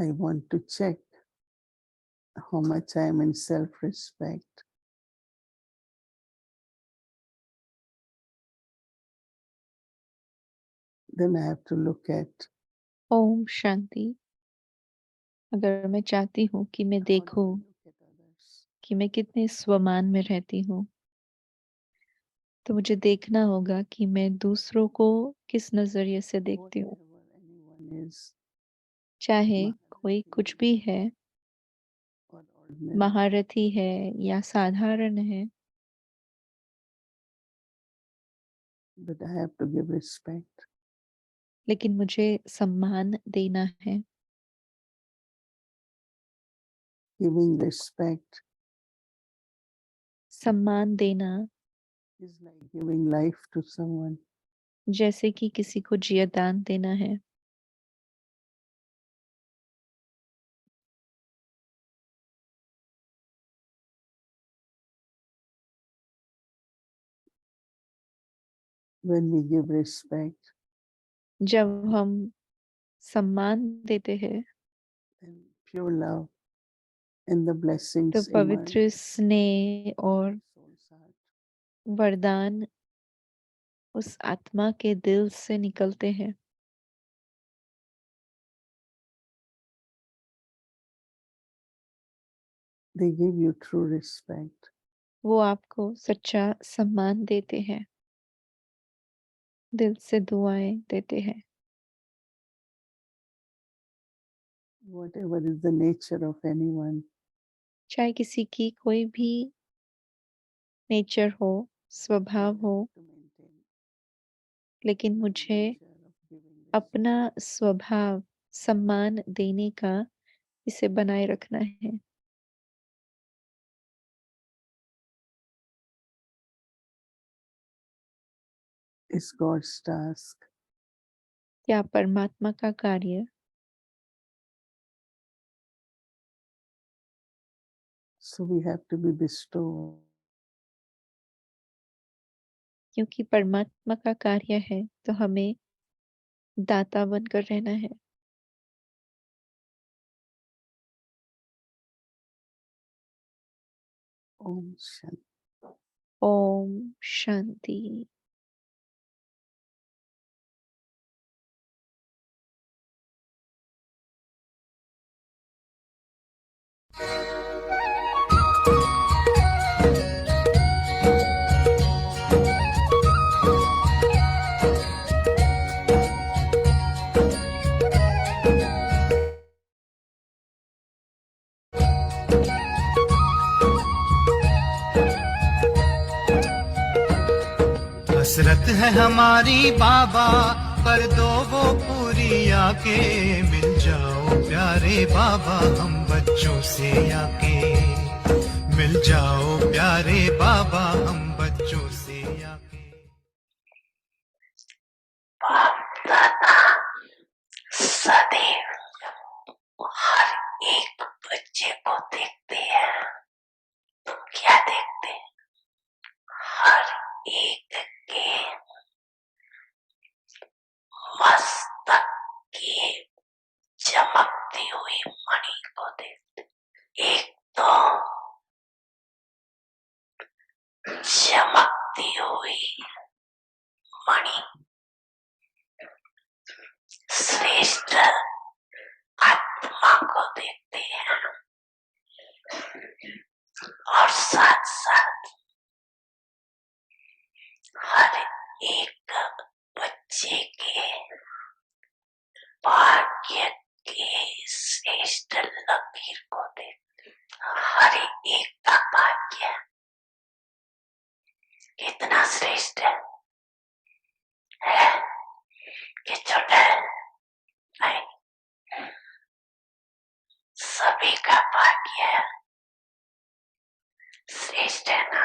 I want to check how much I am in self-respect. Then I have to look at Om Shanti. अगर मैं चाहती हूँ कि मैं how do I देखूं look at others. कि मैं कितने स्वमान में रहती हूँ, तो मुझे देखना होगा कि मैं दूसरों को किस नजरिए से देखती हूँ। Whatever anyone is, चाहे कोई कुछ Maharathi भी है, or ordinary, महारथी है या साधारण है, but I have to give respect. लेकिन मुझे सम्मान देना है। Giving respect सम्मान देना is like giving life to someone. जैसे कि किसी को जियदान देना है। When we give respect, जब हम सम्मान देते हैं, then pure love and the तो blessings emerge पवित्र स्नेह और from soul's heart. वरदान उस आत्मा के दिल से निकलते हैं। They give you true respect. वो आपको सच्चा सम्मान देते हैं, दिल से दुआएं देते हैं। Whatever is the nature of anyone, चाहे किसी की कोई भी नेचर हो, I स्वभाव हो, have to maintain लेकिन my मुझे nature of giving respect. अपना स्वभाव सम्मान देने का इसे बनाए रखना है। Is God's task. क्या परमात्मा का कार्य, So we have to be bestowed. क्योंकि परमात्मा का कार्य है तो हमें दाता बनकर रहना है। Om Shanti. ओम शांति। हसरत है हमारी बाबा, कर दो वो पूरी आके। मिल जाओ प्यारे बाबा हम बच्चों से आके। मिल जाओ प्यारे बाबा हम बच्चों से आके। बाप दादा सदैव हर एक बच्चे को देखते हैं। तुम क्या देखते? हर एक के मस्तक की चमकती हुई मणि को देखते। एक तो चमकती हुई मणि श्रेष्ठ आत्मा को देखते हैं और साथ साथ हर एक बच्चे के भाग्य की श्रेष्ठ लकीर को देखते। हर एक का भाग्य कितना श्रेष्ठ है कि छोटा है? नहीं, सभी का भाग्य श्रेष्ठ है ना।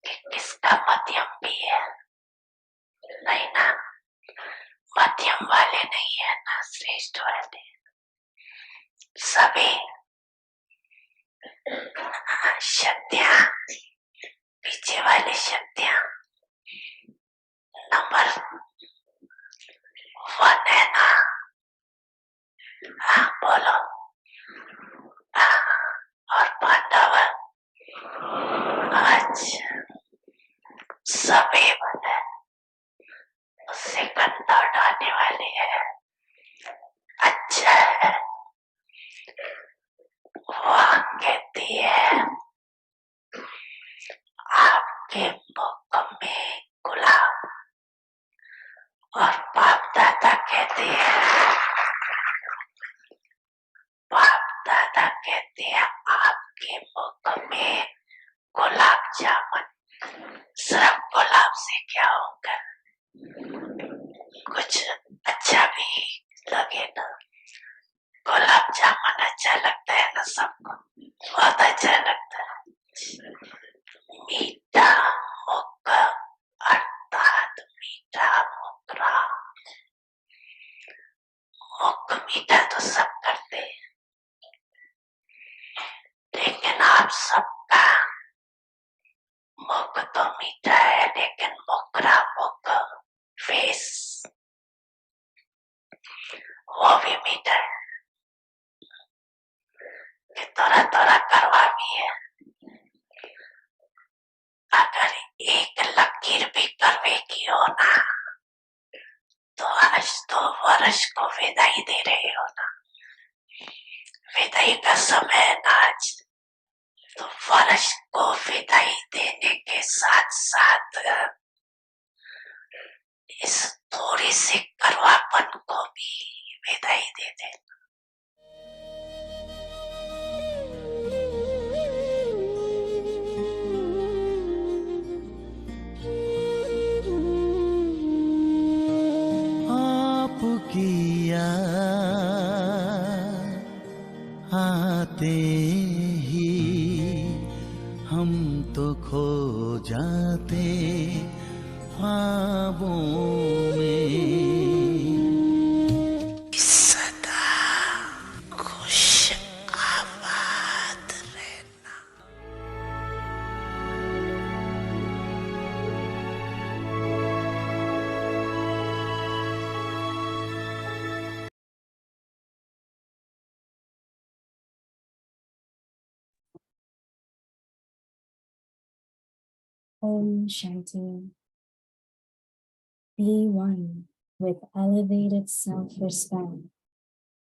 कि किसका मध्यम भी है? नहीं ना, मध्यम वाले नहीं है ना, श्रेष्ठ वाले सभी शक्तियां, पीछे वाली शक्तियां नंबर 1 है ना। अच्छा लगता है। मीठा मुख अर्थात मीठा मुखरा। मुख मीठा तो सब करते हैं, लेकिन आप सबका मुख तो मीठा है, लेकिन मुखरा मुख फेस वो भी मीठा है कि थोड़ा थोड़ा करवा भी है। अगर एक लकीर भी करवे की हो ना, तो आज तो वर्ष को विदाई दे रहे हो ना। विदाई का समय है ना आज, तो वर्ष को विदाई देने के साथ साथ इस थोड़ी सी करवापन को भी विदाई दे दे। आपकी याद आते ही हम तो खो जाते ख्वाबों में। सदा खुश आबाद रहना। Om Shanti. Be one with elevated self-respect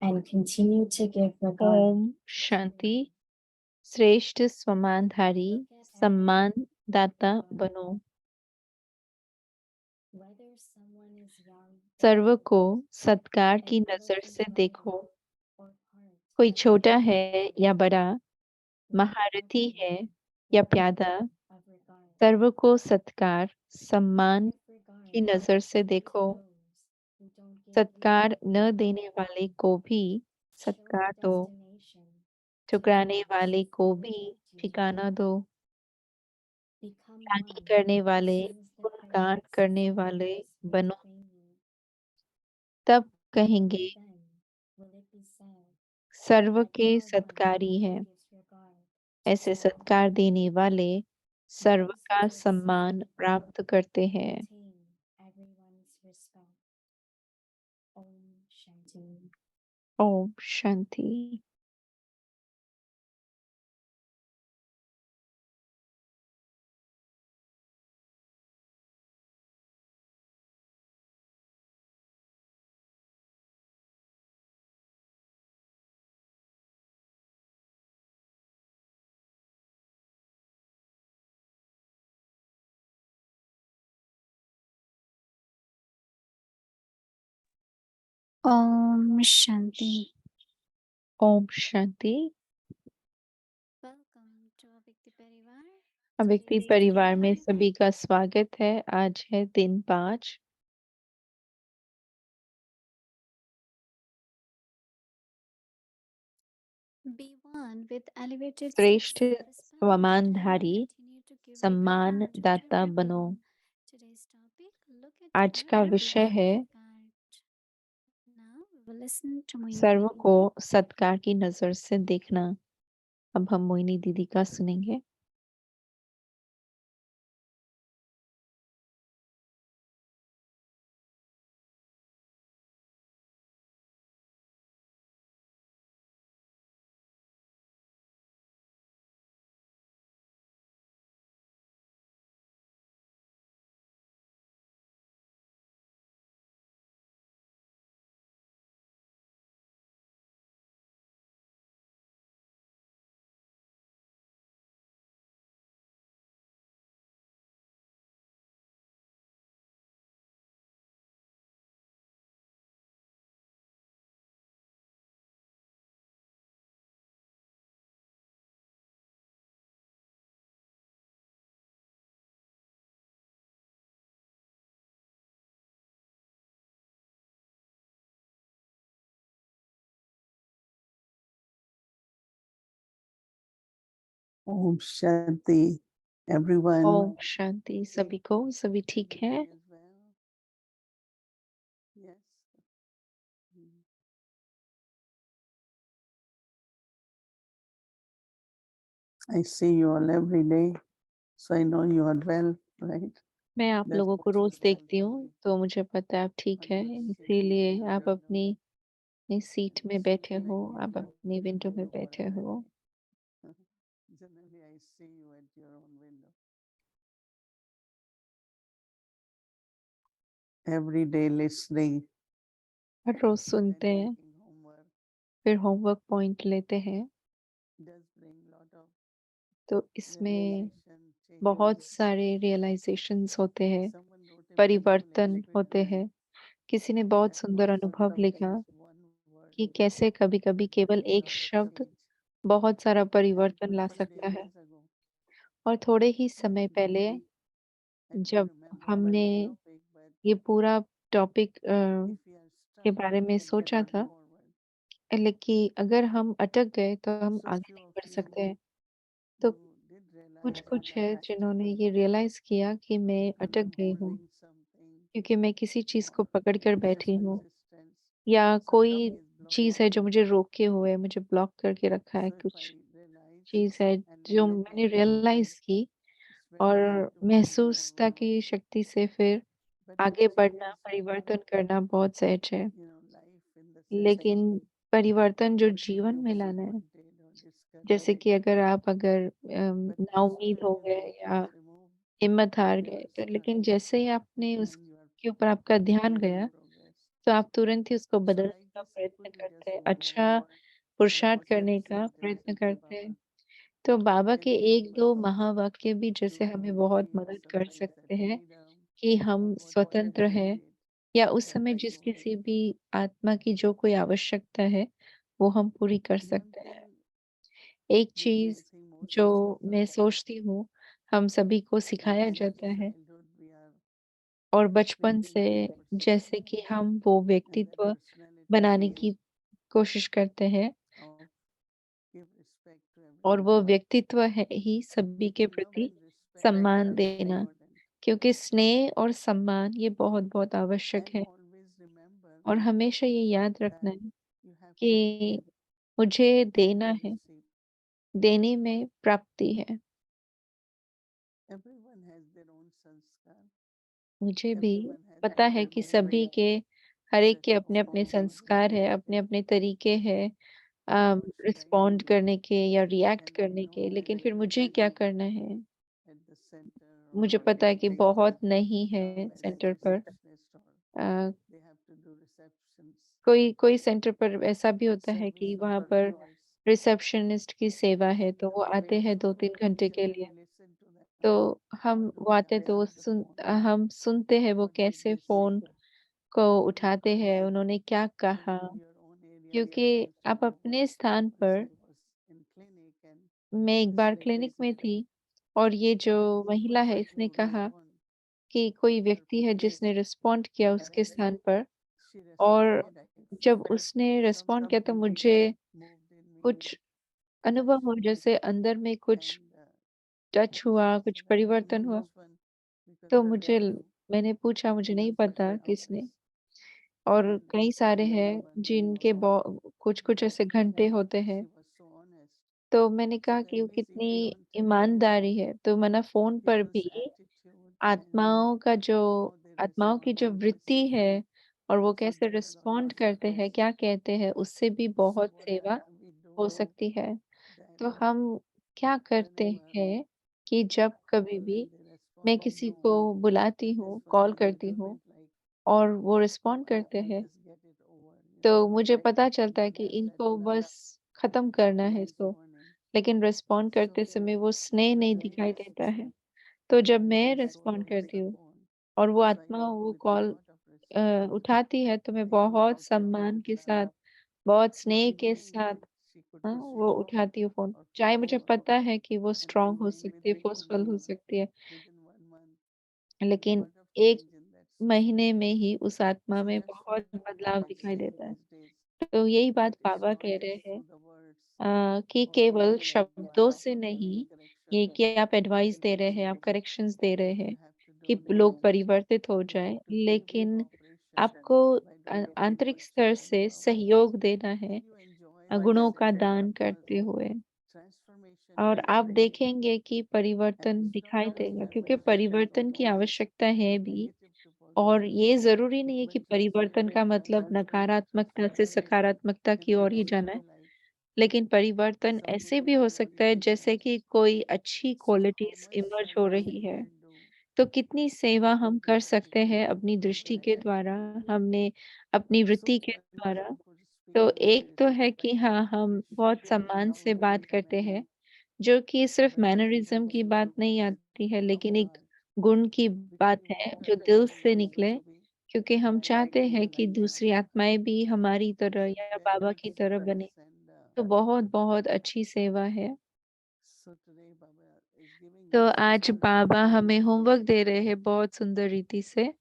and continue to give regard. Om Shanti. श्रेष्ठ स्वमानधारी सम्मान दाता बनो। Whether someone is young, सर्व को सत्कार की नजर से देखो। or part कोई of छोटा the है या बड़ा, महारथी है या प्यादा, of regard. सर्व को सत्कार सम्मान Give regard की नजर से to देखो। those who don't give सत्कार you न देने वाले को भी show सत्कार the दो, destination to ठुकराने those वाले को who भी lead you to ठिकाना दो। become हानि one करने वाले since the गुणगान praise करने वाले will बनो, frame you. तब कहेंगे Then will it be said serve that के you are one सत्कारी who हैं। gives regard to ऐसे self. सत्कार देने वाले सर्व Those का who take सम्मान self प्राप्त करते हैं। obtain everyone's respect. Om Shanti. Om Shanti. Om Shanti. Om Shanti. Welcome to Avikti Parivar. अव्यक्ति Today's परिवार में Parivar. सभी का स्वागत है। आज है दिन 5। Be one with elevated श्रेष्ठ self-respect स्वमानधारी and continue to give सम्मान regard to दाता बनो। everyone. Today's topic, look at आज का another विषय without है regard. Now we will listen to Moini serve Didi. को सत्कार की नजर से देखना। अब हम मोहिनी दीदी का सुनेंगे। Om Shanti, everyone. Om Shanti सभी को। सभी ठीक है? Everyone is well? Yes. Mm. I see you all every day, so I know you are well, right? मैं आप That's लोगों को also रोज a देखती good हूँ, thing. तो मुझे पता है आप ठीक But है, you're sitting इसीलिए in आप your अपनी अपनी सीट में बैठे sitting हो, in आप your अपनी विंडो में window बैठे for a हो। day. Generally, I see you at your own window. Every day listening, her rose then सुनते हैं, making homework फिर होमवर्क पॉइंट लेते हैं, does bring lot of तो इसमें realization, बहुत changes. सारे रियलाइजेशंस होते हैं, Someone wrote a beautiful परिवर्तन होते experiment हैं। किसी ने बहुत that सुंदर अनुभव लिखा sometimes one word कि कैसे कभी-कभी can केवल bring एक lot of शब्द change. बहुत सारा And परिवर्तन ला 2 3 सकता है। days ago, और थोड़े ही समय when पहले I don't जब remember हमने much topic, but ये पूरा टॉपिक if we are के stuck, बारे we में cannot सोचा move था, forward. लेकिन अगर हम अटक गए तो हम So आगे few नहीं of बढ़ you सकते हैं। तो who did realize कुछ-कुछ है that जिन्होंने ये रियलाइज़ किया कि मैं when अटक I'm गई हूँ, holding something क्योंकि मैं किसी चीज़ को or पकड़ कर there is बैठी हूँ, resistance, या कोई something is चीज़ है blocking जो me. मुझे रोके हुए है, मुझे ब्लॉक करके रखा है, So if I कुछ realize चीज़ है and जो look मैंने at it, रियलाइज़ की it's very hard और to move महसूसता forward. की शक्ति से फिर But आगे बढ़ना, changes, परिवर्तन करना बहुत सहज है। life in the sense लेकिन परिवर्तन जो what जीवन few में of you लाना है, wanted or जैसे discouraged, कि अगर आप but as नाउम्मीद soon हो as you गए या focus remove, हिम्मत हार you गए, are तो stuck लेकिन जैसे ही आपने and you are उसके ऊपर आपका ध्यान still in गया, progress. तो आप तुरंत ही उसको So बदलने I का guess I प्रयत्न put it करते just हैं, one अच्छा line, what पुरुषार्थ was the करने का recent प्रयत्न teaching of करते हैं। Baba. तो बाबा Can के you help us 1-2 महावाक्य भी जैसे to हमें बहुत feel मदद कर sometimes that सकते हैं freedom कि or हम whatever स्वतंत्र you हैं, need या उस that समय I जिस don't किसी need. भी आत्मा की जो कोई आवश्यकता है, वो हम पूरी कर One सकते thing हैं। एक which I cheese think most जो of मैं us, सोचती हूँ, हम सभी को that सिखाया since जाता है, childhood we are और बचपन building से our जैसे personality कि हम वो and that व्यक्तित्व personality बनाने is की कोशिश करते हैं, of give respect to और वो everyone. व्यक्तित्व है ही सभी के So love प्रति and respect सम्मान are देना, important. क्योंकि स्नेह और सम्मान ये बहुत-बहुत आवश्यक And है। always remember और हमेशा ये याद रखना that है you have to कि give मुझे and देना you है, receive. देने में प्राप्ति है। Everyone has their own sanskar. मुझे भी Everyone has पता है their कि own सभी way के, हर to एक के अपने-अपने respond, संस्कार है, अपने-अपने तरीके हैं what should I respond do करने के या रिएक्ट and करने know के, that लेकिन I फिर मुझे cannot क्या be करना है, at the center मुझे or पता है कि bring बहुत नहीं है love as a सेंटर पर। receptionist or a, they have to do receptions. कोई कोई सेंटर पर ऐसा भी होता है Service कि of वहाँ पर flowers. रिसेप्शनिस्ट की सेवा है, And तो the वो आते flowers हैं so 2-3 घंटे के beautiful, लिए। we listen to them. तो हम What do वो they आते तो answer the phone? हम सुनते हैं वो What did कैसे they say? फ़ोन को What उठाते was हैं, उन्होंने क्या so कहा, leave your own area क्योंकि and try to आप know. अपने स्थान As पर, I was in clinic and मैं एक this बार lady क्लिनिक में said, थी और ये जो there is महिला one है इसने who कहा respond कि कोई to her व्यक्ति है place जिसने रिस्पॉन्ड किया and उसके as स्थान पर, she और responded, I जब felt उसने रिस्पॉन्ड किया तो something मुझे moved in me, कुछ touch अनुभव हो, जैसे अंदर में कुछ and टच हुआ, I कुछ said, I don't परिवर्तन know हुआ। this one because तो there are मुझे few मैंने पूछा, मुझे in नहीं such पता a किसने, office और and कई सारे the हैं other one जिनके कुछ-कुछ ऐसे घंटे होते she हैं। was so honest. तो मैंने So कहा that कि वो means if कितनी we don't think ईमानदारी है, तो मैंने फ़ोन पर people's भी attitude and how they आत्माओं की respond जो to us, वृत्ति है और वो so कैसे get a lot of respond करते focus. हैं, क्या कहते हैं, उससे भी So बहुत what सेवा we हो do सकती है। that तो हम क्या करते whenever हैं कि जब कभी भी when they मैं respond किसी no, को बुलाती this हूँ, one कॉल I think करती of हूँ it like और वो रिस्पॉन्ड करते I'll हैं, just get it over, तो मुझे पता चलता है कि Buddha said इनको love बस खत्म करना है is इसको, morning. लेकिन रिस्पॉन्ड So करते समय वो स्नेह what नहीं I दिखाई do देता है। तो जब when मैं my soul रिस्पॉन्ड holds करती the हूँ phone, और वो so I आत्मा go वो with call lot of respect. उठाती है, तो मैं I know बहुत how to सम्मान hold के साथ, love. बहुत But स्नेह if के साथ knowing she could हाँ, be वो strong उठाती हूँ फ़ोन। or चाहे मुझे forceful पता है कि वो and स्ट्रॉन्ग हो knowing सकती है, within फ़ोर्सफुल हो सकती है, within 1 month, लेकिन lot of 1 change in that system. महीने में ही उस आत्मा So में that's what बहुत बदलाव I दिखाई say देता है। these days. तो यही That बात it's बाबा not कह रहे just हैं through the words, कि केवल शब्दों से नहीं, ये कि आप एडवाइस दे रहे हैं, आप करेक्शंस दे रहे हैं कि लोग परिवर्तित हो जाएँ, लेकिन आपको आंतरिक स्तर से सहयोग देना है, गुणों का दान करते हुए। और आप देखेंगे कि परिवर्तन दिखाई देगा, क्योंकि परिवर्तन की आवश्यकता है भी। और ये ज़रूरी नहीं है कि परिवर्तन का मतलब नकारात्मकता से सकारात्मकता की ओर ही जाना है। लेकिन परिवर्तन ऐसे भी हो सकता है जैसे कि कोई अच्छी क्वालिटीज़ इमर्ज हो रही है। तो कितनी सेवा हम कर सकते हैं अपनी दृष्टि के द्वारा, हमने अपनी वृत्ति के द्वारा। तो एक तो है कि हाँ, हम बहुत सम्मान से बात करते हैं, जो कि सिर्फ़ मैनरिज़्म की बात नहीं आती है, लेकिन एक गुण की बात है जो दिल से निकले, क्योंकि हम चाहते हैं कि दूसरी आत्माएँ भी हमारी तरह या बाबा की तरह बनें। तो बहुत-बहुत अच्छी सेवा है। तो आज बाबा हमें होमवर्क दे रहे हैं बहुत सुंदर रीति से।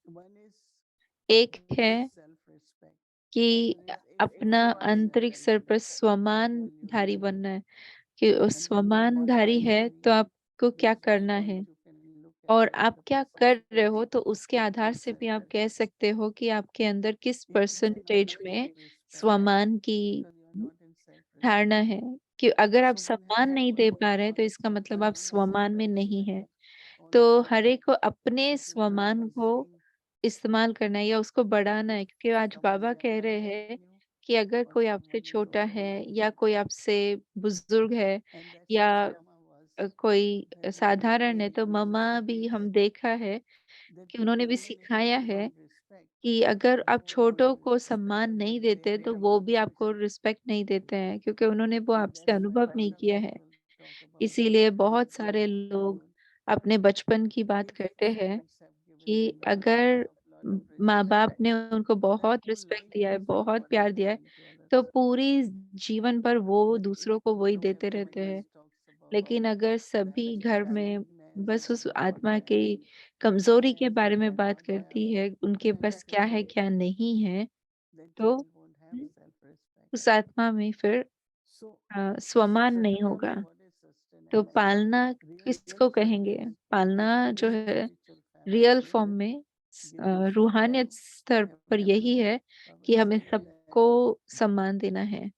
एक है कि अपना आंतरिक स्तर पर स्वमानधारी बनना है, कि स्वमानधारी है तो आपको क्या करना है और आप क्या कर रहे हो, तो उसके आधार से भी आप कह सकते हो कि आपके अंदर किस परसेंटेज में स्वमान की धारणा है। कि अगर आप सम्मान नहीं दे पा रहे हैं तो इसका मतलब आप स्वमान में नहीं हैं। तो हर एक को अपने स्वमान को इस्तेमाल करना है या उसको बढ़ाना है, क्योंकि आज बाबा कह रहे हैं कि अगर कोई आपसे छोटा है या कोई आपसे बुजुर्ग है या कोई साधारण है, तो मम्मा भी हम देखा है कि उन्होंने भी सिखाया है कि अगर आप छोटों को सम्मान नहीं देते तो वो भी आपको रिस्पेक्ट नहीं देते हैं, क्योंकि उन्होंने वो आपसे अनुभव नहीं किया है। इसीलिए बहुत सारे लोग अपने बचपन की बात करते हैं कि अगर माँ-बाप ने उनको बहुत रिस्पेक्ट दिया है, बहुत प्यार दिया है, तो पूरी जीवन भर वो दूसरों को वही देते रहते हैं। लेकिन अगर सभी घर में बस उस आत्मा की कमज़ोरी के बारे में बात करती है, उनके पास क्या है, क्या नहीं है, तो हुँ, उस आत्मा में फिर स्वमान नहीं होगा। तो पालना किसको कहेंगे? पालना जो है रियल फॉर्म में रूहानियत स्तर पर यही है कि हमें सबको सम्मान देना है।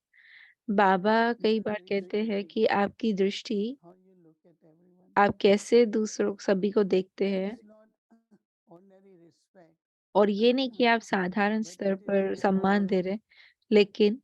बाबा कई बार कहते हैं कि आपकी दृष्टि, आप कैसे दूसरों सभी को देखते हैं, और ये नहीं कि आप साधारण स्तर पर सम्मान दे रहे हैं, लेकिन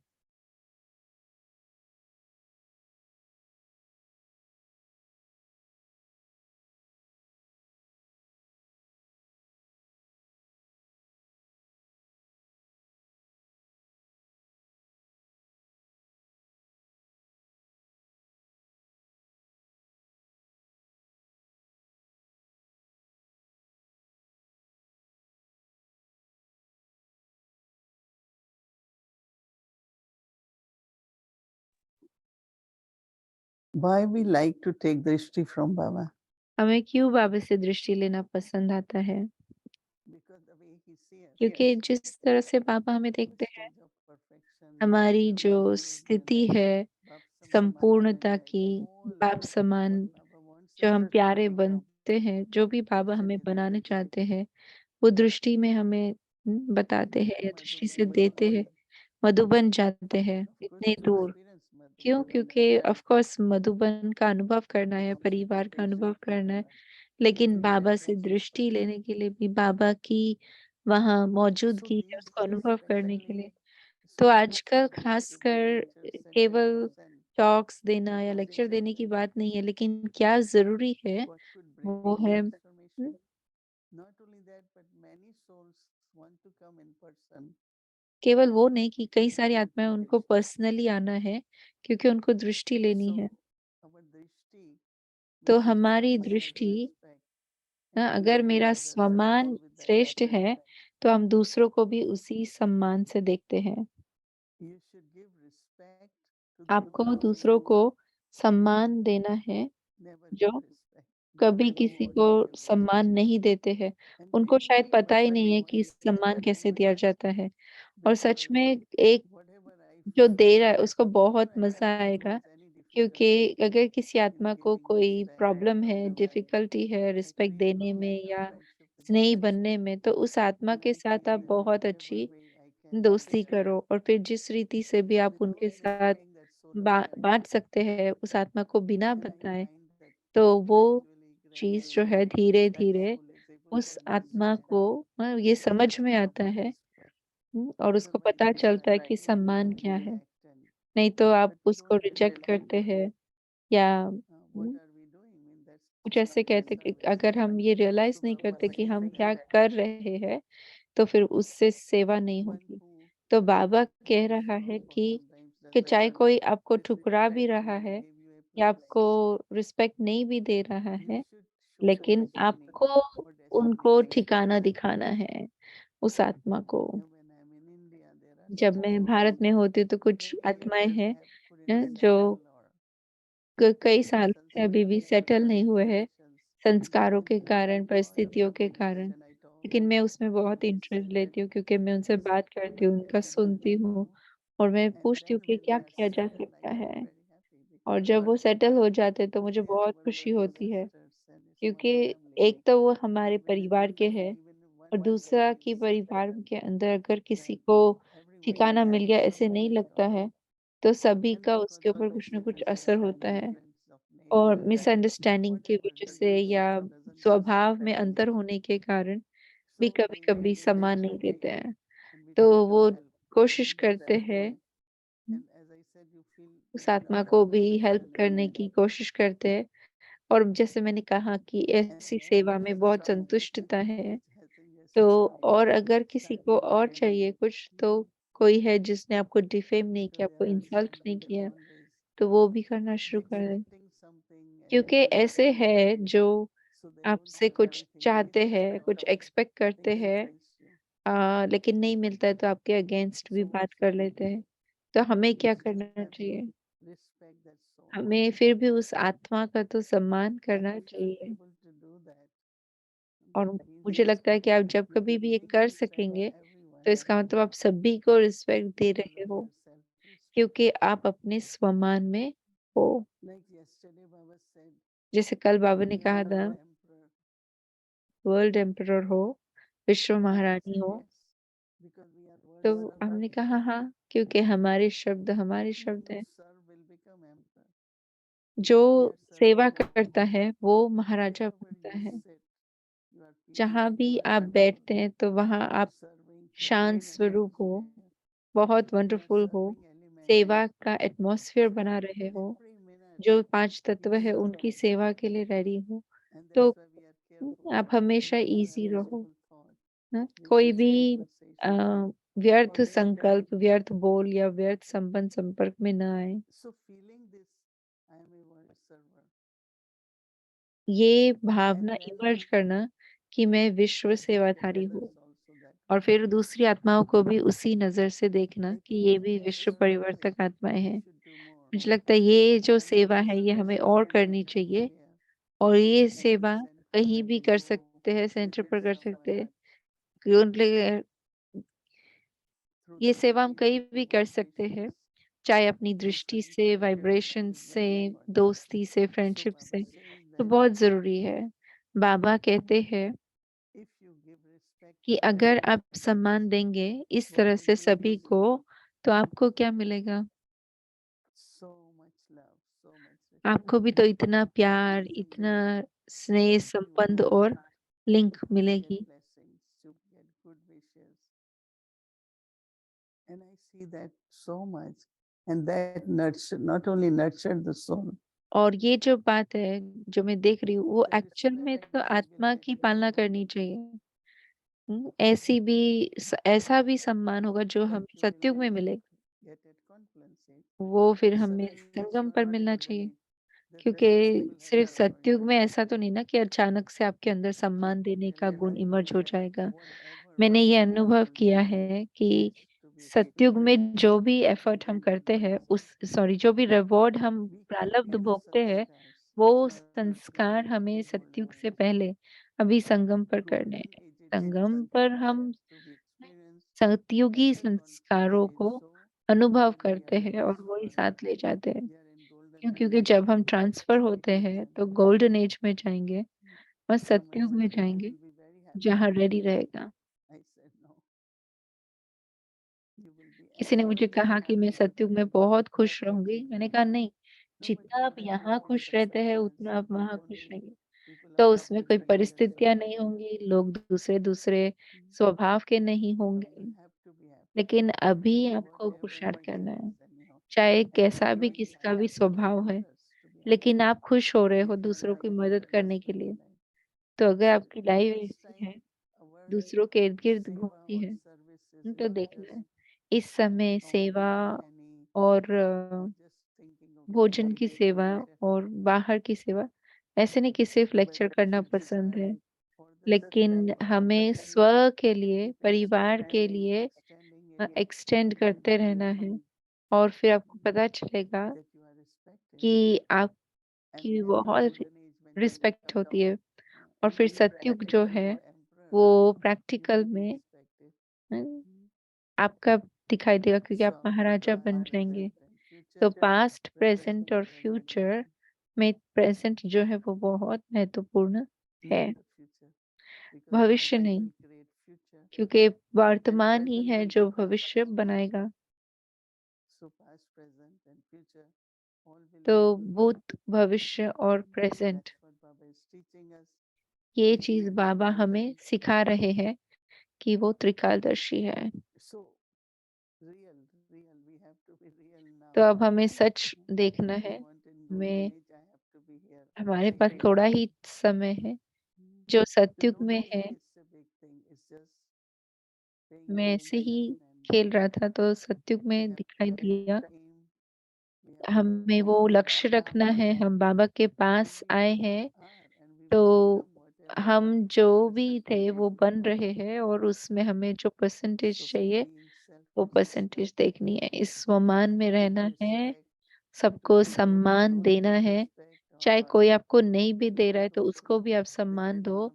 Why we like to take drishti from Baba? हमें क्यों बाबा से दृष्टि लेना पसंद आता है? क्योंकि जिस तरह से बाबा हमें देखते हैं, हमारी जो स्थिति है संपूर्णता की, बाप समान जो हम प्यारे बनते हैं, जो भी बाबा हमें बनाने चाहते हैं, वो दृष्टि में हमें बताते हैं या दृष्टि से देते हैं। मधुबन जाते हैं इतने दूर। क्यों? क्योंकि ऑफ कोर्स मधुबन का अनुभव करना है, परिवार का अनुभव करना है, लेकिन बाबा से दृष्टि लेने के लिए भी, बाबा की वहाँ मौजूदगी है उसको अनुभव करने के लिए। तो आजकल खासकर केवल टॉक्स देना या लेक्चर देने की बात नहीं है, लेकिन क्या ज़रूरी है वो है केवल वो नहीं कि कई सारी आत्माएँ उनको पर्सनली आना है, क्योंकि उनको दृष्टि लेनी है। तो हमारी दृष्टि अगर मेरा सम्मान श्रेष्ठ है, तो हम दूसरों को भी उसी सम्मान से देखते हैं। आपको दूसरों को सम्मान देना है, जो कभी किसी को सम्मान नहीं देते हैं। उनको शायद पता ही नहीं है कि सम्मान कैसे दिया जाता है। और सच में एक जो दे रहा है उसको बहुत मज़ा आएगा, क्योंकि अगर किसी आत्मा को कोई प्रॉब्लम है, डिफ़िकल्टी है रिस्पेक्ट देने में या स्नेही बनने में, तो उस आत्मा के साथ आप बहुत अच्छी दोस्ती करो और फिर जिस रीति से भी आप उनके साथ बाँट सकते हैं उस आत्मा को बिना बताए, तो वो चीज़ जो है धीरे-धीरे उस आत्मा को ये समझ में आता है, और उसको पता चलता है कि सम्मान क्या है। नहीं तो आप उसको रिजेक्ट करते हैं या कुछ ऐसे कहते कि अगर हम ये रियलाइज़ नहीं करते कि हम क्या कर रहे हैं, तो फिर उससे सेवा नहीं होगी। तो बाबा कह रहा है कि चाहे कोई आपको ठुकरा भी रहा है या आपको रिस्पेक्ट नहीं भी दे रहा है, लेकिन आपको उनको ठिकाना दिखाना है, उस आत्मा को। जब मैं भारत में होती हूँ तो कुछ आत्माएँ हैं जो कई साल से अभी भी सेटल नहीं हुए हैं, संस्कारों के कारण, परिस्थितियों के कारण। लेकिन मैं उसमें बहुत इंटरेस्ट लेती हूँ क्योंकि मैं उनसे बात करती हूँ, उनका सुनती हूँ और मैं पूछती हूँ कि क्या किया जा सकता है? और जब वो सेटल हो जाते हैं तो मुझे बहुत खुशी होती है, क्योंकि एक तो वो हमारे परिवार के हैं और दूसरा कि परिवार के अंदर अगर किसी को ठिकाना मिल गया ऐसे नहीं लगता है, तो सभी का उसके ऊपर कुछ न कुछ असर होता है। और मिसअंडरस्टैंडिंग की वजह से या स्वभाव में अंतर होने के कारण भी कभी-कभी सम्मान नहीं देते हैं। तो वो कोशिश करते हैं, उस आत्मा को भी हेल्प करने की कोशिश करते हैं और जैसे मैंने कहा कि ऐसी सेवा में बहुत संतुष्टता है। तो और अगर किसी को और चाहिए कुछ तो कोई है जिसने आपको डिफेम नहीं किया, आपको इंसल्ट नहीं किया, तो वो भी करना शुरू कर दें। क्योंकि ऐसे हैं जो आपसे कुछ चाहते हैं, कुछ एक्सपेक्ट करते हैं, लेकिन नहीं मिलता है तो आपके अगेंस्ट भी बात कर लेते हैं। तो हमें क्या करना चाहिए? हमें फिर भी उस आत्मा का तो सम्मान करना चाहिए और मुझे लगता है कि आप जब कभी भी ये कर सकेंगे, तो इसका मतलब आप सभी को रिस्पेक्ट दे रहे हो, क्योंकि आप अपने स्वमान में हो। जैसे कल बाबा ने कहा था, वर्ल्ड एम्परर हो, विश्व महारानी हो, तो हमने कहा हाँ, क्योंकि हमारे शब्द हैं। जो सेवा करता है वो महाराजा बनता है। जहाँ भी आप बैठते हैं तो वहाँ आप शांत स्वरूप हो, बहुत वंडरफुल हो, सेवा का एटमॉस्फेयर बना रहे हो, जो 5 तत्व है उनकी सेवा के लिए रेडी हो, तो आप हमेशा ईज़ी रहो, कोई भी अ, व्यर्थ संकल्प, व्यर्थ बोल या व्यर्थ संबंध संपर्क में ना आए। ये भावना इमर्ज करना कि मैं विश्व सेवाधारी हूँ और फिर दूसरी आत्माओं को भी उसी नज़र से देखना कि ये भी विश्व परिवर्तक आत्माएँ हैं। मुझे लगता है ये जो सेवा है ये हमें और करनी चाहिए और ये सेवा कहीं भी कर सकते हैं, सेंटर पर कर सकते हैं। क्योंकि ये सेवा हम कहीं भी कर सकते हैं, चाहे अपनी दृष्टि से, वाइब्रेशन से, दोस्ती से, फ्रेंडशिप से, तो बहुत ज़रूरी है। बाबा कहते हैं कि अगर आप सम्मान देंगे इस तरह से सभी को, तो आपको क्या मिलेगा? आपको भी तो इतना प्यार, इतना स्नेह, संबंध और लिंक मिलेगी। And I see that so much. And that nurture, not only nurtured the soul, और ये जो बात है, जो मैं देख रही हूँ, वो एक्चुअल में तो आत्मा की पालना करनी चाहिए। ऐसी भी ऐसा भी सम्मान होगा जो हमें सतयुग में मिलेगा, वो फिर हमें संगम पर मिलना चाहिए। क्योंकि सिर्फ सतयुग में ऐसा तो नहीं ना कि अचानक से आपके अंदर सम्मान देने का गुण इमर्ज हो जाएगा। मैंने ये अनुभव किया है कि सतयुग में जो भी एफर्ट हम करते हैं उस सॉरी जो भी रिवॉर्ड हम प्रारब्ध भोगते हैं, वो संस्कार हमें सतयुग से पहले अभी संगम पर करने हैं। संगम पर हम सतयुगी संस्कारों को अनुभव करते हैं और वही साथ ले जाते हैं। क्यों? क्योंकि जब हम ट्रांसफर होते हैं तो गोल्डन एज में जाएंगे और सतयुग में जाएंगे जहाँ रेडी रहेगा। किसी ने मुझे कहा कि मैं सतयुग में बहुत खुश रहूंगी। मैंने कहा नहीं, जितना आप यहाँ खुश रहते हैं उतना आप वहाँ खुश रहेंगे। तो उसमें कोई परिस्थितियां नहीं होंगी, लोग दूसरे दूसरे स्वभाव के नहीं होंगे, लेकिन अभी आपको पुरुषार्थ करना है। चाहे कैसा भी किसका भी स्वभाव है, लेकिन आप खुश हो रहे हो दूसरों की मदद करने के लिए। तो अगर आपकी लाइफ ऐसी है, दूसरों के इर्द गिर्द घूमती है, तो देखना है इस समय सेवा और भोजन की सेवा और बाहर की सेवा, ऐसे नहीं कि सिर्फ लेक्चर करना पसंद है, लेकिन हमें स्व के लिए, परिवार के लिए एक्सटेंड करते रहना है। और फिर आपको पता चलेगा कि आपकी बहुत रिस्पेक्ट होती है। और फिर सतयुग जो है वो प्रैक्टिकल में अ, आपका दिखाई देगा, क्योंकि आप महाराजा बन जाएंगे। तो पास्ट, प्रेजेंट और फ्यूचर में प्रेजेंट जो है वो बहुत महत्वपूर्ण है, भविष्य नहीं, क्योंकि वर्तमान ही है जो भविष्य बनाएगा। तो भूत, भविष्य और प्रेजेंट, ये चीज बाबा हमें सिखा रहे हैं कि वो त्रिकालदर्शी है। तो अब हमें सच देखना है। हमें, हमारे पास थोड़ा ही समय है। जो सतयुग में है, मैं ऐसे ही खेल रहा था तो सतयुग में दिखाई दिया। हमें वो लक्ष्य रखना है, हम बाबा के पास आए हैं, तो हम जो भी थे वो बन रहे हैं, और उसमें हमें जो परसेंटेज चाहिए वो परसेंटेज देखनी है। इस स्वमान में रहना है, सबको सम्मान देना है। चाहे कोई आपको नहीं भी दे रहा है तो उसको भी आप सम्मान दो,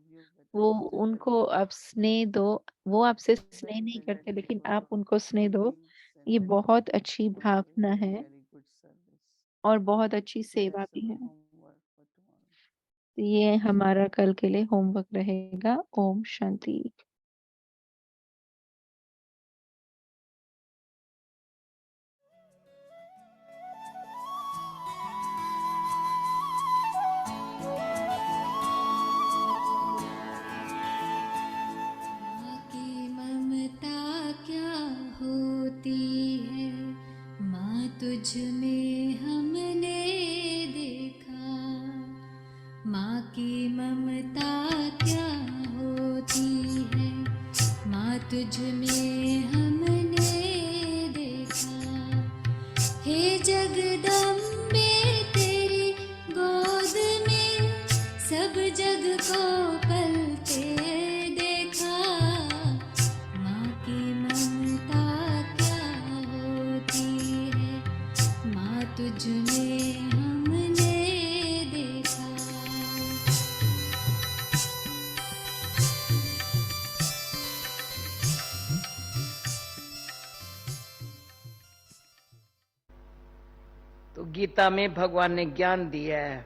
वो उनको आप स्नेह दो। वो आपसे स्नेह नहीं करते लेकिन आप उनको स्नेह दो। ये बहुत अच्छी भावना है और बहुत अच्छी सेवा भी है। तो ये हमारा कल के लिए होमवर्क रहेगा। ओम शांति। माँ की ममता क्या होती है, माँ तुझ में हमने देखा। माँ की ममता क्या होती है, माँ तुझ में हमने देखा। हे जगदम्बे तेरी गोद में सब जग को पलते देखा। माँ की ममता क्या होती है, माँ तुझ में हमने देखा। तो गीता में भगवान ने ज्ञान दिया है,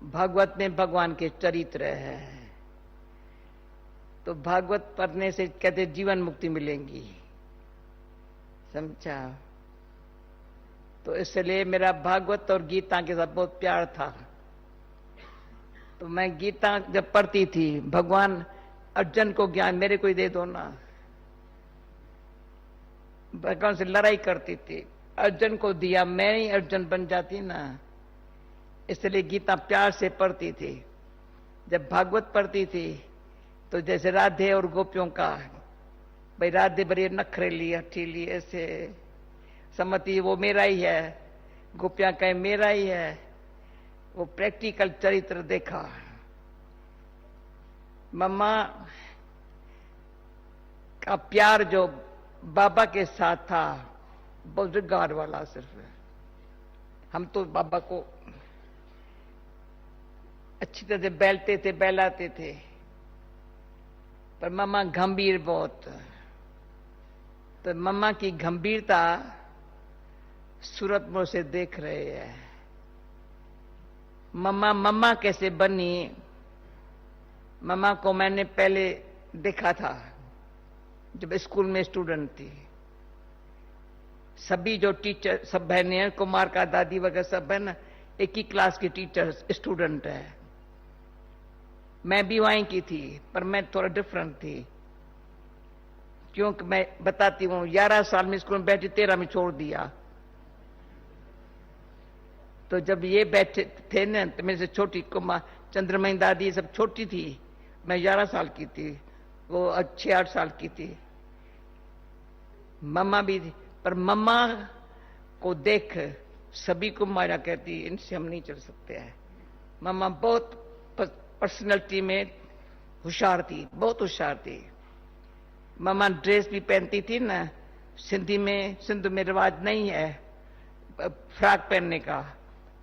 भागवत में भगवान के चरित्र है। तो भागवत पढ़ने से कहते जीवन मुक्ति मिलेंगी, समझा। तो इसलिए मेरा भागवत और गीता के साथ बहुत प्यार था। तो मैं गीता जब पढ़ती थी, भगवान अर्जुन को ज्ञान मेरे को ही दे दो ना, भगवान से लड़ाई करती थी। अर्जुन को दिया, मैं ही अर्जुन बन जाती ना। इसलिए गीता प्यार से पढ़ती थी। जब भागवत पढ़ती थी तो जैसे राधे और गोपियों का, भाई राधे बड़ी नखरेली हठीली ऐसे समझती वो मेरा ही है, गोपियां कहे मेरा ही है। वो प्रैक्टिकल चरित्र देखा। मम्मा का प्यार जो बाबा के साथ था बहुत गार वाला। सिर्फ हम तो बाबा को अच्छी तरह से बैलते थे, बहलाते थे, पर मामा गंभीर बहुत। तो मम्मा की गंभीरता सूरत मोड़ से देख रहे हैं। मम्मा कैसे बनी, मम्मा को मैंने पहले देखा था जब स्कूल में स्टूडेंट थी। सभी जो टीचर सब बहनें हैं, कुमार का दादी वगैरह सब है ना, एक ही क्लास की टीचर स्टूडेंट है। मैं भी वहीं की थी, पर मैं थोड़ा डिफरेंट थी, क्योंकि मैं बताती हूँ 11 साल में स्कूल में बैठी, 13 में छोड़ दिया। तो जब ये बैठे थे ना, तो मेरे से छोटी कुमार चंद्रमणि दादी सब छोटी थी, मैं 11 साल की थी, वो 6-8 साल की थी। मम्मा भी थी, पर मम्मा को देख सभी को माया कहती इनसे हम नहीं चल सकते हैं। मम्मा बहुत पर्सनैलिटी में होशियार थी, बहुत होशियार थी। मम्मा ड्रेस भी पहनती थी ना, सिंधु में रिवाज नहीं है फ्रॉक पहनने का।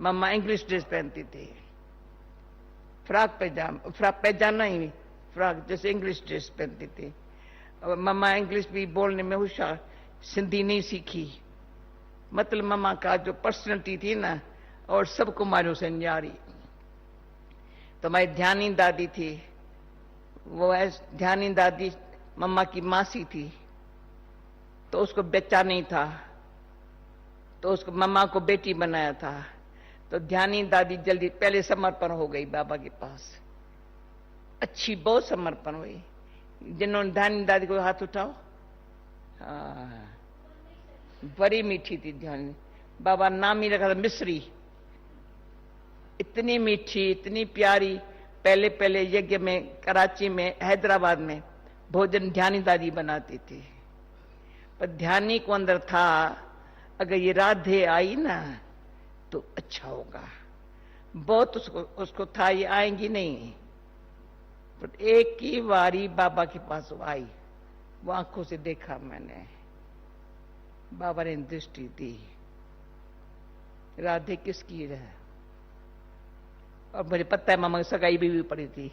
मम्मा इंग्लिश ड्रेस पहनती थी, फ्रॉक पैजामा ही, फ्रॉक जैसे इंग्लिश ड्रेस पहनती थी। और मम्मा इंग्लिश भी बोलने में होशियार, सिंधी नहीं सीखी। मतलब मम्मा का जो पर्सनैलिटी थी ना, और सब कुमारियों से न्यारी। तो हमारी ध्यानी दादी थी, वो ध्यानी दादी मम्मा की मासी थी, तो उसको बच्चा नहीं था, तो उसको मम्मा को बेटी बनाया था। तो ध्यानी दादी जल्दी पहले समर्पण हो गई बाबा के पास, अच्छी बहुत समर्पण हुई। जिन्होंने ध्यानी दादी को हाथ उठाओ, हाँ, बड़ी मीठी थी ध्यानी। बाबा नाम ही रखा था मिश्री, इतनी मीठी इतनी प्यारी। पहले यज्ञ में कराची में हैदराबाद में भोजन ध्यानी दादी बनाती थी, पर ध्यानी को अंदर था अगर ये राधे आई ना तो अच्छा होगा। बहुत उसको था ये आएंगी नहीं, पर एक ही बारी बाबा के पास वो आई, वो आंखों से देखा मैंने, बाबा ने दृष्टि दी, राधे किसकी है। और मुझे पता है मामा की सगाई भी पड़ी थी,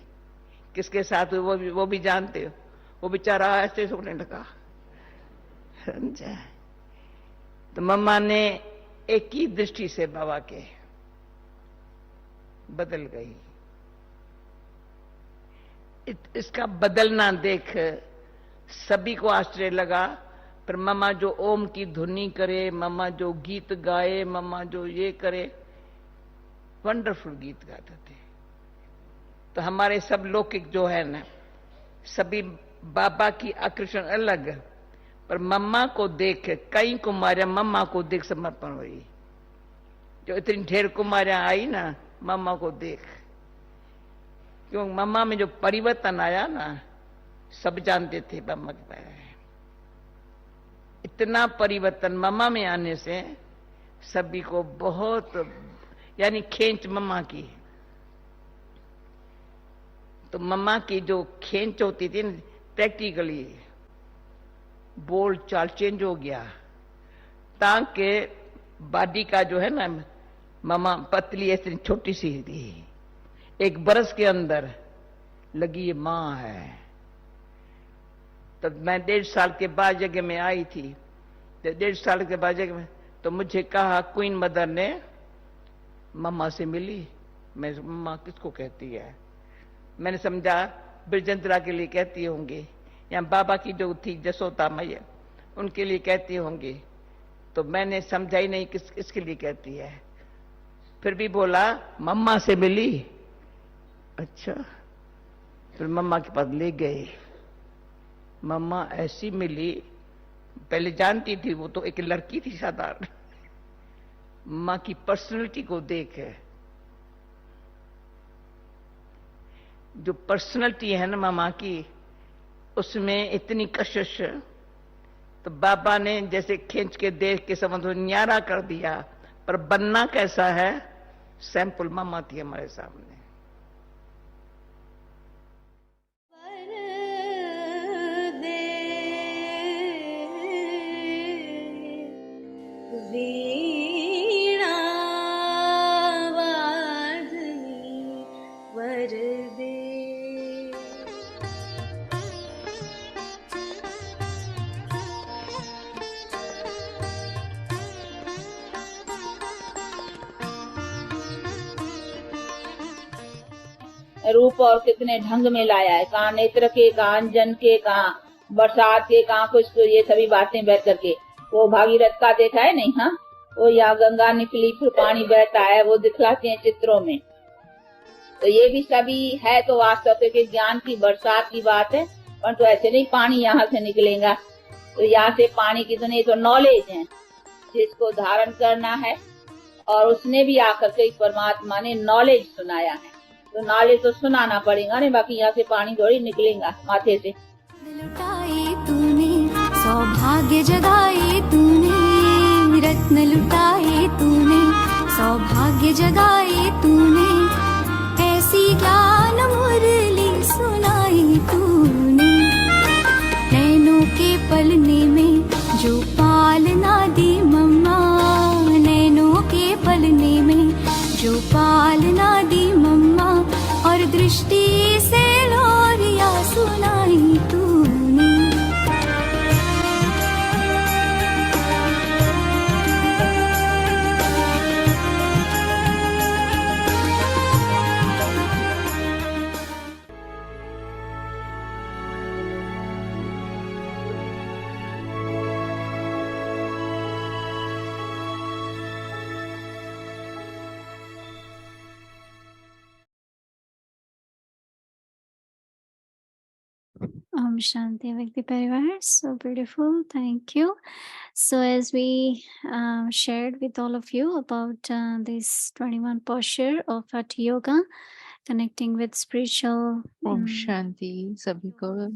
किसके साथ हुई वो भी जानते हो। वो बेचारा ऐसे सोने लगा, समझा। तो मम्मा ने एक ही दृष्टि से बाबा के बदल गई। इसका बदलना देख सभी को आश्चर्य लगा। पर मम्मा जो ओम की धुनी करे, मम्मा जो गीत गाए, मम्मा जो ये करे, वंडरफुल गीत गाते थे। तो हमारे सब लौकिक जो है ना, सभी बाबा की आकर्षण अलग, पर मम्मा को देख कई कुमारियां मम्मा को देख समर्पण हुई। जो इतनी ढेर कुमारियां आई ना मम्मा को देख, क्यों मम्मा में जो परिवर्तन आया ना, सब जानते थे मम्मा के बारे में। इतना परिवर्तन मम्मा में आने से सभी को बहुत, यानी खींच मम्मा की। तो मम्मा की जो खींच होती थी प्रैक्टिकली बोल चाल चेंज हो गया, ताकि बॉडी का जो है ना, मम्मा पतली ऐसी छोटी सी थी, 1 बरस के अंदर लगी ये मां है। तब मैं 1.5 साल के बाद जगह में आई थी, 1.5 साल के बाद जगह में, तो मुझे कहा क्वीन मदर ने मम्मा से मिली। मैं मम्मा किसको कहती है, मैंने समझा बिरजंतरा के लिए कहती होंगी, या बाबा की जो थी जसोदा मैया उनके लिए कहती होंगी। तो मैंने समझा ही नहीं किसके लिए कहती है। फिर भी बोला मम्मा से मिली, अच्छा। फिर मम्मा के पास ले गए, मम्मा ऐसी मिली, पहले जानती थी वो तो एक लड़की थी साधारण। माँ की पर्सनैलिटी को देख, जो पर्सनैलिटी है ना मामा की, उसमें इतनी कशिश। तो बाबा ने जैसे खींच के देख के समझ न्यारा कर दिया, पर बनना कैसा है, सैंपल मामा थी हमारे सामने। रूप और कितने ढंग में लाया है, कहाँ नेत्र के, कहाँ अंजन के, कहाँ बरसात के, कहाँ कुछ, तो ये सभी बातें बैठ करके। वो भागीरथ का देखा है नहीं? हाँ, वो यहाँ गंगा निकली फिर पानी बहता है, वो दिखलाते हैं चित्रों में। तो ये भी सभी है तो वास्तव के ज्ञान की बरसात की बात है, परंतु तो ऐसे नहीं पानी यहाँ से निकलेगा। तो यहाँ से पानी कितने तो नॉलेज है जिसको धारण करना है, और उसने भी आकर के परमात्मा ने नॉलेज सुनाया है, तो नॉलेज तो सुनाना पड़ेगा नहीं, बाकी यहाँ से पानी थोड़ी निकलेगा माथे से। लुटाए तूने, सौभाग्य जगाए तूने, रत्न लुटाए तूने, सौभाग्य जगाए तूने, ऐसी ज्ञान मुरली सुनाई तूने। नैनों के पलने में जो पालना दी मम्मा, नैनों के पलने में जो पालना दी मम्मा, और दृष्टि से लोरिया सुनाई तूने। Om Shanti Vikti Parivar. So beautiful. Thank you. So as we shared with all of you about this 21 posture of Hatha Yoga, connecting with spiritual. Om Shanti सभी को।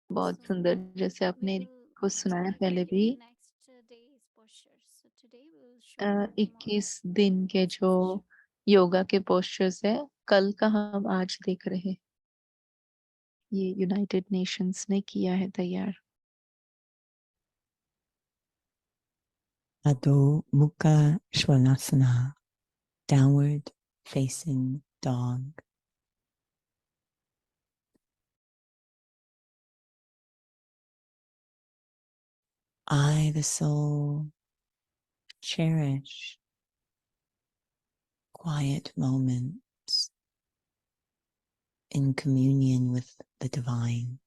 बहुत सुंदर, जैसे आपने कुछ सुनाया पहले भी। 21 दिन के जो योगा के पोस्चर्स है, कल का हम आज देख रहे हैं। ये यूनाइटेड नेशंस ने किया है तैयार। Adho Mukha Svanasana, downward facing dog. I, the soul, cherish quiet moments in communion with the divine,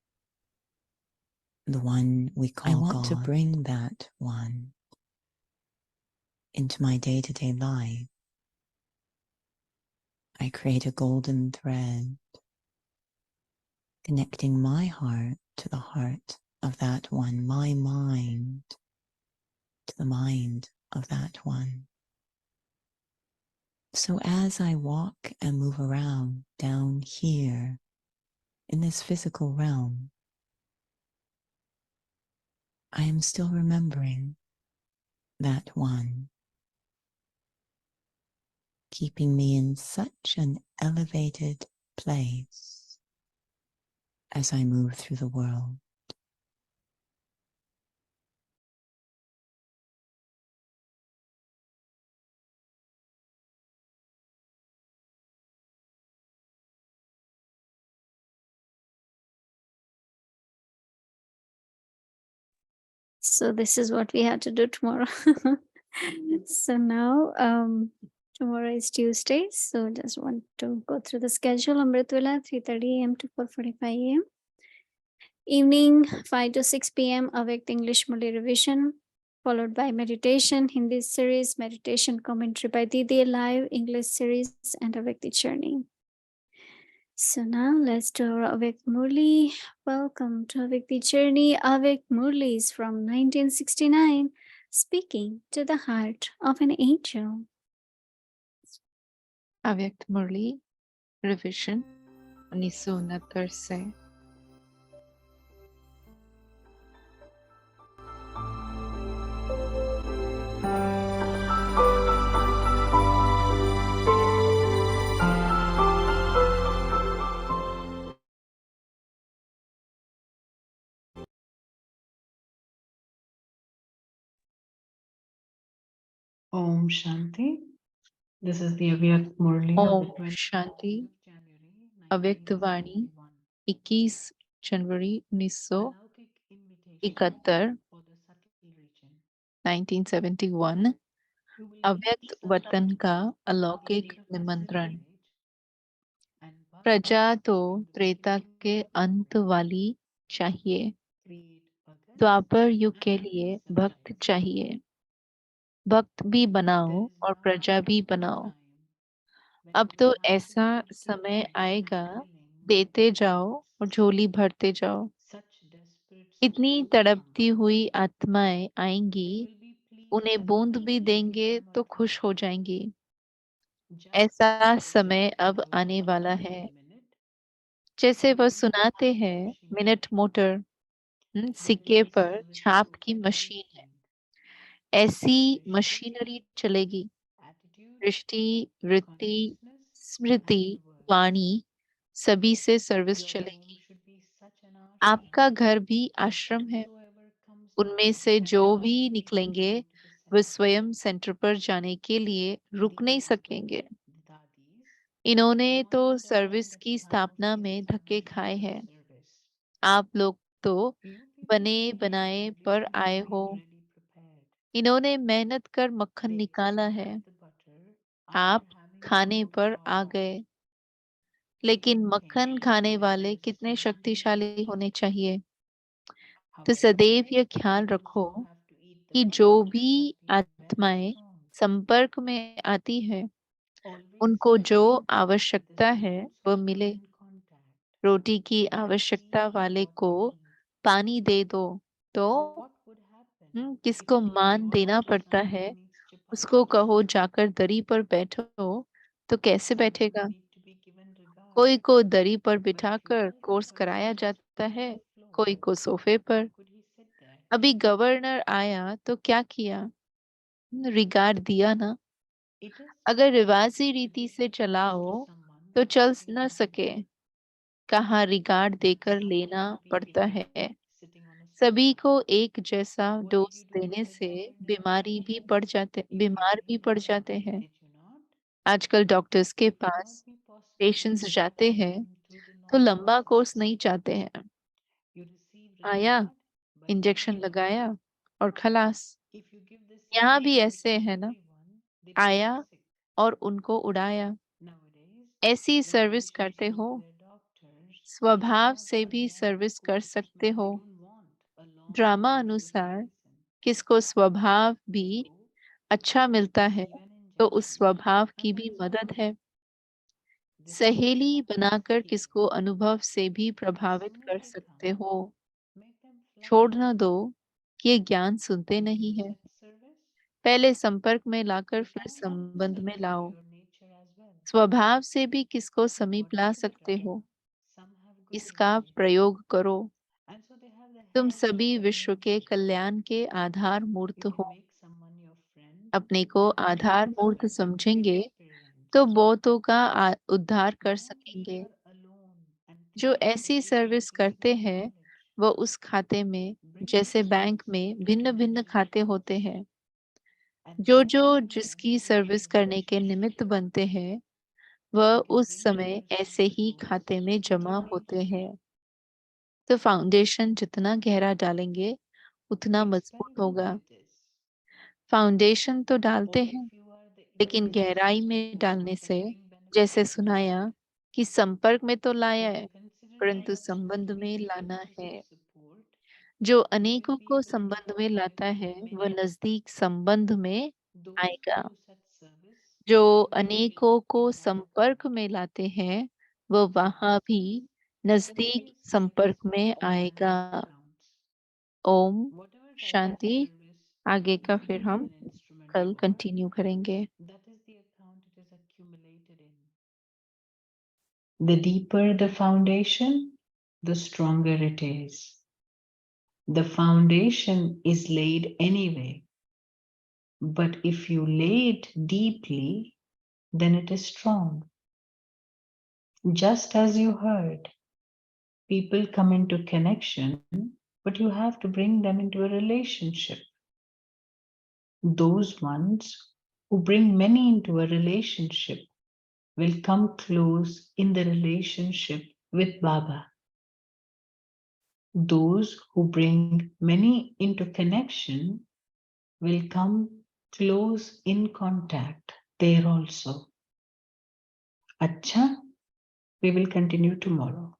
the one we call God. I want to bring that one into my day-to-day life. I create a golden thread connecting my heart to the heart of that one, my mind to the mind of that one. So as I walk and move around down here in this physical realm, I am still remembering that one, keeping me in such an elevated place as I move through the world. So this is what we have to do tomorrow. So now tomorrow is Tuesday, so just want to go through the schedule. Amritwala 3:30 a.m. to 4:45 a.m. Evening 5 to 6 p.m. Awake English Malay revision, followed by meditation, Hindi series, meditation commentary by Didi, live English series, and Awake the Journey. So now let's do our Awake Murli. Welcome to Awake the Journey. Awake Murli is from 1969, speaking to the heart of an angel. अव्यक्त मुरली revision 1969 से। Om Shanti. This is the Avyakt Murli of the Om Shanti. अव्यक्त वाणी 21 जनवरी 1971, 1971। अव्यक्त वतन का अलौकिक निमंत्रण। प्रजा तो त्रेता के अंत वाली चाहिए, द्वापर युग के लिए भक्त चाहिए। भक्त भी बनाओ और प्रजा भी बनाओ। अब तो ऐसा समय आएगा, देते जाओ और झोली भरते जाओ। इतनी तड़पती हुई आत्माएं आएंगी, उन्हें बूंद भी देंगे तो खुश हो जाएंगी। ऐसा समय अब आने वाला है। जैसे वह सुनाते हैं, मिनट मोटर सिक्के पर छाप की मशीन है, ऐसी मशीनरी चलेगी। दृष्टि, वृत्ति, स्मृति, वाणी सभी से सर्विस चलेगी। आपका घर भी आश्रम है। उनमें से जो भी निकलेंगे वे स्वयं सेंटर पर जाने के लिए रुक नहीं सकेंगे। इन्होंने तो सर्विस की स्थापना में धक्के खाए हैं। आप लोग तो बने बनाए पर आए हो। इन्होंने मेहनत कर मक्खन निकाला है, आप खाने पर आ गए। लेकिन मक्खन खाने वाले कितने शक्तिशाली होने चाहिए। तो सदैव यह ख्याल रखो कि जो भी आत्माएं संपर्क में आती है, उनको जो आवश्यकता है वह मिले। रोटी की आवश्यकता वाले को पानी दे दो तो किसको मान देना पड़ता है, उसको कहो जाकर दरी पर बैठो तो कैसे बैठेगा। कोई को दरी पर बिठाकर कोर्स कराया जाता है, कोई को सोफे पर। अभी गवर्नर आया तो क्या किया, रिगार्ड दिया ना। अगर रिवाजी रीति से चलाओ तो चल न सके, कहाँ रिगार्ड देकर लेना पड़ता है। सभी को एक जैसा डोज देने से बीमार भी पड़ जाते हैं। आजकल डॉक्टर्स के पास पेशेंट्स जाते हैं तो लंबा कोर्स नहीं चाहते हैं। आया, इंजेक्शन लगाया और खलास। यहाँ भी ऐसे है ना, आया और उनको उड़ाया। ऐसी सर्विस करते हो, स्वभाव से भी सर्विस कर सकते हो। ड्रामा अनुसार किसको स्वभाव भी अच्छा मिलता है तो उस स्वभाव की भी मदद है। सहेली बनाकर किसको अनुभव से भी प्रभावित कर सकते हो। छोड़ न दो कि ये ज्ञान सुनते नहीं है। पहले संपर्क में लाकर फिर संबंध में लाओ। स्वभाव से भी किसको समीप ला सकते हो, इसका प्रयोग करो। तुम सभी विश्व के कल्याण के आधार मूर्त हो। अपने को आधार मूर्त समझेंगे तो बहुतों का उद्धार कर सकेंगे। जो ऐसी सर्विस करते हैं वह उस खाते में, जैसे बैंक में भिन्न भिन्न खाते होते हैं, जो जिसकी सर्विस करने के निमित्त बनते हैं वह उस समय ऐसे ही खाते में जमा होते हैं। तो फाउंडेशन जितना गहरा डालेंगे उतना मजबूत होगा। फाउंडेशन तो डालते हैं, लेकिन गहराई में डालने से, जैसे सुनाया कि संपर्क में तो लाया है परंतु संबंध में लाना है। जो अनेकों को संबंध में लाता है वह नजदीक संबंध में आएगा। जो अनेकों को संपर्क में लाते हैं वह वहां भी नजदीक संपर्क में आएगा। ओम शांति। आगे का फिर हम कल कंटिन्यू करेंगे। The deeper the foundation, the stronger it is. The foundation is laid anyway, but if you lay it deeply, then it is strong. Just as you heard, people come into connection, but you have to bring them into a relationship. Those ones who bring many into a relationship will come close in the relationship with Baba. Those who bring many into connection will come close in contact there also. अच्छा, We will continue tomorrow.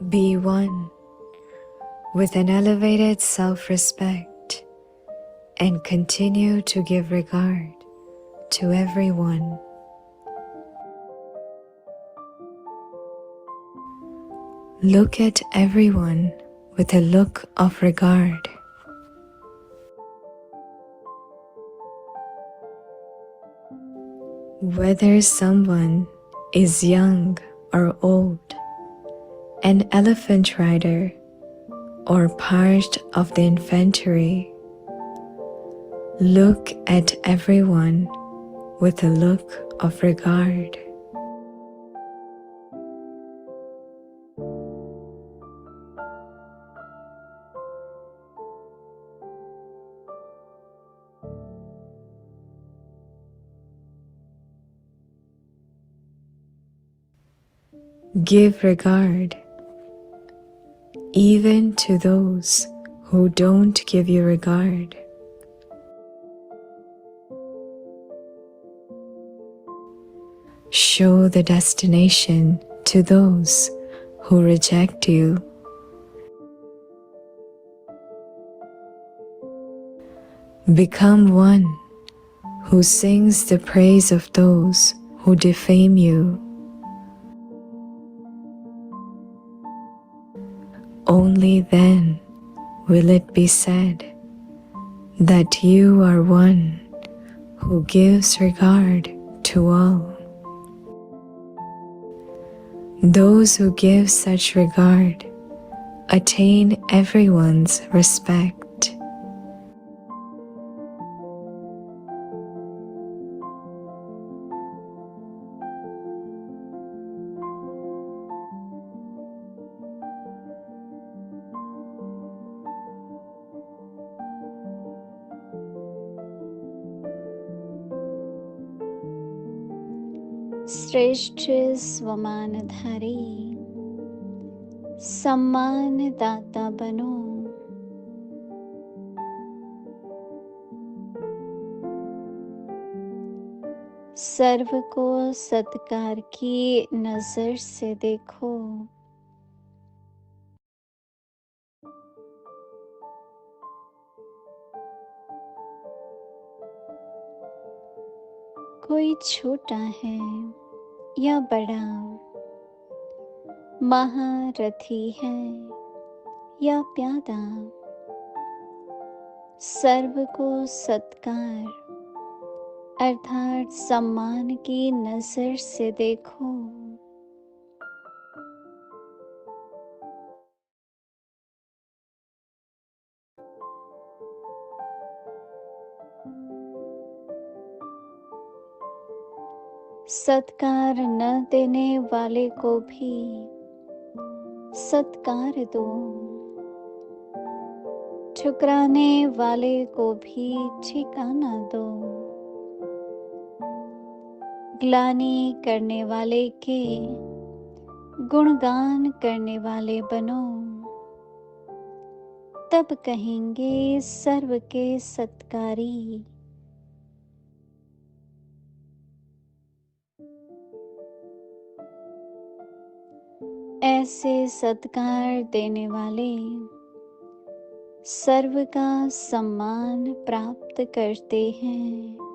Be one with an elevated self-respect and continue to give regard to everyone. Look at everyone with a look of regard. Whether someone is young or old, an elephant rider or part of the infantry, look at everyone with a look of regard. Give regard even to those who don't give you regard. Show the destination to those who reject you. Become one who sings the praise of those who defame you. Only then will it be said that you are one who gives regard to all. Those who give such regard attain everyone's respect. श्रेष्ठ स्वमानधारी सम्मान दाता बनो। सर्व को सत्कार की नजर से देखो। कोई छोटा है या बड़ा, महारथी है या प्यादा, सर्व को सत्कार अर्थात सम्मान की नजर से देखो। सत्कार न देने वाले को भी सत्कार दो, ठुकराने वाले को भी ठिकाना दो। ग्लानि करने वाले के गुणगान करने वाले बनो, तब कहेंगे सर्व के सत्कारी। ऐसे सत्कार देने वाले सर्व का सम्मान प्राप्त करते हैं।